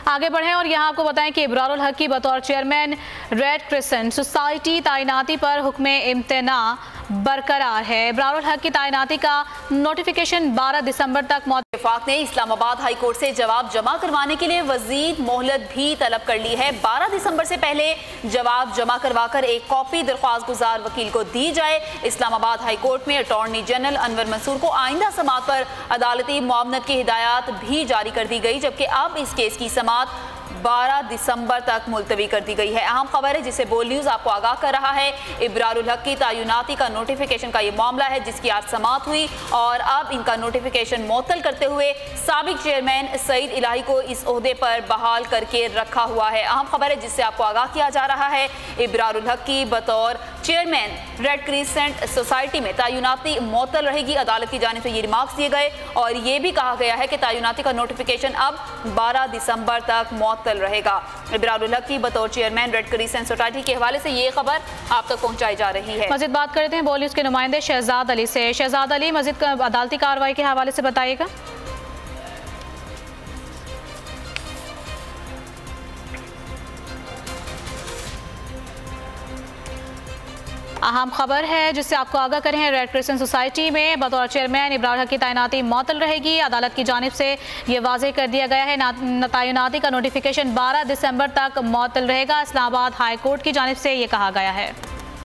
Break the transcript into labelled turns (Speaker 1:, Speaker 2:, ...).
Speaker 1: आगे बढ़ें और यहाँ आपको बताएं कि इब्रारुल हक की बतौर चेयरमैन रेड क्रिसेंट सोसाइटी तैनाती पर हुक्म इम्तना बरकरार है। इब्रारुल हक की तैनाती का नोटिफिकेशन 12 दिसंबर तक
Speaker 2: वफाक ने इस्लामाबाद हाई कोर्ट से जवाब जमा करवाने के लिए वजीद मोहलत भी तलब कर ली है। 12 दिसंबर से पहले जवाब जमा करवाकर एक कॉपी दरख्वास्त गुजार वकील को दी जाए। इस्लामाबाद हाई कोर्ट में अटॉर्नी जनरल अनवर मंसूर को आइंदा समाअत पर अदालती मुआवनत की हिदायत भी जारी कर दी गई, जबकि अब इस केस की समाअत 12 दिसंबर तक मुलतवी कर दी गई है। अहम खबर है जिसे बोल न्यूज़ आपको आगाह कर रहा है। इब्रारुल हक की तैनाती का नोटिफिकेशन का ये मामला है जिसकी आज समाअत हुई और अब इनका नोटिफिकेशन मुअत्तल करते हुए साबिक चेयरमैन सईद इलाही को इस ओहदे पर बहाल करके रखा हुआ है। अहम खबर है जिससे आपको आगाह किया जा रहा है। इब्रारुल हक की बतौर चेयरमैन रेड क्रिसेंट सोसाइटी में तैनाती मुअत्तल रहेगी। अदालत की जानिब से ये रिमार्क्स दिए गए और ये भी कहा गया है कि तैनाती का नोटिफिकेशन अब 12 दिसंबर तक मुअत्तल रहेगा। इब्रारुल हक की बतौर चेयरमैन रेड क्रिसेंट सोसाइटी के हवाले से ये खबर आप तक पहुंचाई जा रही है।
Speaker 1: मज़ीद बात करते हैं बोल न्यूज़ के नुमाइंदे शहजाद अली से। शहजाद अली, मज़ीद अदालती कार्रवाई के हवाले से बताइएगा। अहम खबर है जिससे आपको आगाह करें हैं। रेड क्रिसेंट सोसाइटी में बतौर चेयरमैन इब्रारुल हक की तैनाती मुअत्तल रहेगी। अदालत की जानिब से ये वाज़ेह कर दिया गया है। तैनाती का नोटिफिकेशन 12 दिसंबर तक मुअत्तल रहेगा। इस्लामाबाद हाई कोर्ट की जानिब से ये कहा गया है।